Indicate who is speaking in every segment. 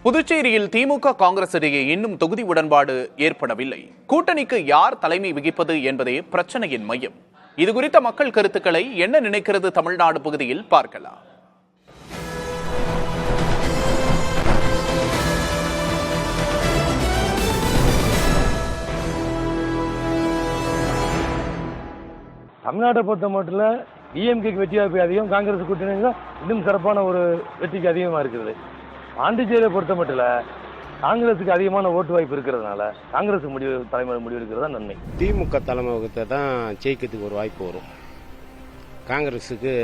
Speaker 1: புதுச்சேரியில் திமுக காங்கிரஸ் இடையே இன்னும் தொகுதி உடன்பாடு ஏற்படவில்லை. கூட்டணிக்கு யார் தலைமை வகிப்பது என்பதே பிரச்சனையின் மையம். இதுகுறித்த மக்கள் கருத்துக்களை என்ன நினைக்கிறது தமிழ்நாடு பகுதியில் பார்க்கலாம்.
Speaker 2: தமிழ்நாட்டை பொறுத்த மட்டும் டிஎம்கேக்கு வெற்றி வாய்ப்பு அதிகம், காங்கிரஸ் கூட்டணி இன்னும் சிறப்பான ஒரு வெற்றிக்கு அதிகமாக இருக்குது. பாண்டிச்சேரியை பொறுத்த மட்டும் காங்கிரஸுக்கு அதிகமான ஓட்டு வாய்ப்பு இருக்கிறதுனால காங்கிரஸ் தலைமை முடிவெடுக்கிறது தான் நன்மை.
Speaker 3: திமுக தலைமையகத்தை தான் ஜெயிக்கிறதுக்கு ஒரு வாய்ப்பு வரும், காங்கிரஸுக்கு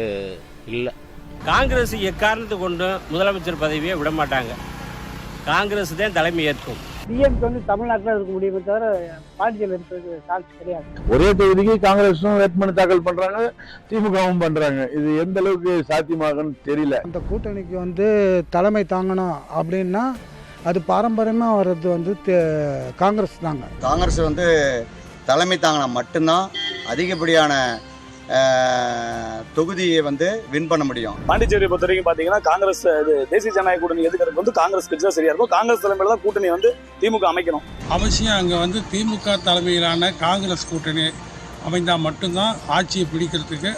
Speaker 3: இல்லை.
Speaker 4: காங்கிரஸ் எக்காரணத்தை கொண்டு முதலமைச்சர் பதவியை விட மாட்டாங்க, காங்கிரஸ் தான் தலைமை ஏற்கும்.
Speaker 5: டிஎம்கே தமிழ்நாட்டில் இருக்க முடியுமே தவிர பாண்டிச்சேரியில் இருக்கிறது சான்ஸ் கிடையாது.
Speaker 6: ஒரே தொகுதிக்கு காங்கிரஸும் வேட்புமனு தாக்கல் பண்றாங்க, திமுகவும் பண்றாங்க. இது எந்த அளவுக்கு சாத்தியமாகும்னு தெரியல.
Speaker 7: அந்த கூட்டணிக்கு தலைமை தாங்கணும் அப்படின்னா அது பாரம்பரியமா வர்றது காங்கிரஸ் தாங்க.
Speaker 8: காங்கிரஸ் தலைமை தாங்கினா மட்டும்தான் அதிகப்படியான தொகுதியை வின் பண்ண முடியும்.
Speaker 9: பாண்டிச்சேரியை பொறுத்த வரைக்கும் பாத்தீங்கன்னா காங்கிரஸ் தேசிய ஜனநாயக கூட்டணி எதுக்கிறது காங்கிரஸ் கட்சி தான் சரியா இருக்கும். காங்கிரஸ் தலைமையில தான் கூட்டணி திமுக அமைக்கணும்.
Speaker 10: அவசியம் அங்க திமுக தலைமையிலான காங்கிரஸ் கூட்டணி அமைந்தா மட்டும்தான் ஆட்சியை பிடிக்கிறதுக்கு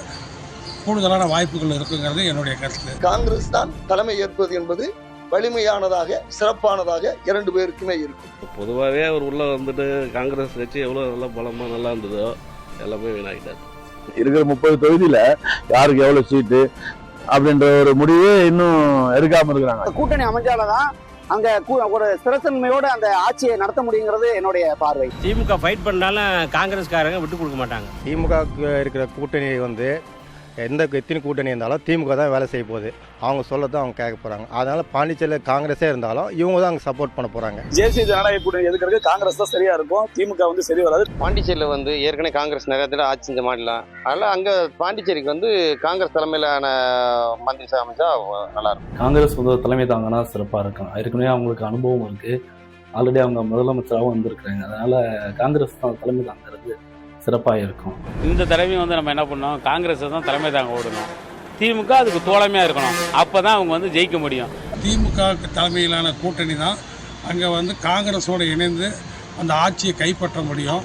Speaker 10: கூடுதலான வாய்ப்புகள் இருக்குங்கிறது என்னுடைய கருத்து.
Speaker 11: காங்கிரஸ் தான் தலைமை ஏற்பது என்பது வலிமையானதாக சிறப்பானதாக இரண்டு பேருக்குமே இருக்கும்.
Speaker 12: பொதுவாகவே அவர் உள்ள காங்கிரஸ் கட்சி எவ்வளவு நல்லா பலமா நல்லா இருந்ததோ எல்லாமே வீணாகிட்டார்.
Speaker 6: இருக்கிற 30 தொகுதியில யாருக்கு எவ்வளவு சீட்டு அப்படின்ற ஒரு முடிவே இன்னும் எடுக்காம இருக்கிறாங்க.
Speaker 5: கூட்டணி அமைஞ்சாலதான் அங்க ஒரு ஸ்திரத்தன்மையோட அந்த ஆட்சியை நடத்த முடியுங்கிறது என்னுடைய பார்வை.
Speaker 4: திமுக ஃபைட் பண்ணாலும் காங்கிரஸ்காரங்க விட்டு கொடுக்க மாட்டாங்க.
Speaker 2: திமுக இருக்கிற கூட்டணி எத்தனை கூட்டணி இருந்தாலும் திமுக தான் வேலை செய்ய போகுது. அவங்க சொல்லதான் அவங்க கேட்க போறாங்க. அதனால பாண்டிச்சேரியில் காங்கிரஸே இருந்தாலும் இவங்க தான் அங்கே சப்போர்ட் பண்ண போறாங்க.
Speaker 9: தேசிய ஜனநாயக கூட்டணி எதுக்கிறது காங்கிரஸ் தான் சரியா இருக்கும், திமுக சரி வராது.
Speaker 3: பாண்டிச்சேரியில் ஏற்கனவே காங்கிரஸ் நிறைய இடத்துல ஆட்சி செஞ்ச மாடலாம். அதனால அங்கே பாண்டிச்சேரிக்கு காங்கிரஸ் தலைமையிலான மந்திரி சபை அமைச்சா நல்லா இருக்கும்.
Speaker 13: காங்கிரஸ் தலைமை தாங்கன்னா சிறப்பாக இருக்கும். ஏற்கனவே அவங்களுக்கு அனுபவம் இருக்கு, ஆல்ரெடி அவங்க முதலமைச்சராகவும் வந்திருக்கிறாங்க. அதனால காங்கிரஸ் தலைமை தாங்கிறது சிறப்பாக இருக்கும்.
Speaker 4: இந்த தலைமை நம்ம என்ன பண்ணோம், காங்கிரஸ் தான் தலைமை தாங்க ஓடணும், திமுக அதுக்கு தோழமையா இருக்கணும். அப்பதான் அவங்க ஜெயிக்க முடியும்.
Speaker 10: திமுக தலைமையிலான கூட்டணி தான் அங்க காங்கிரஸோட இணைந்து அந்த ஆட்சியை கைப்பற்ற முடியும்.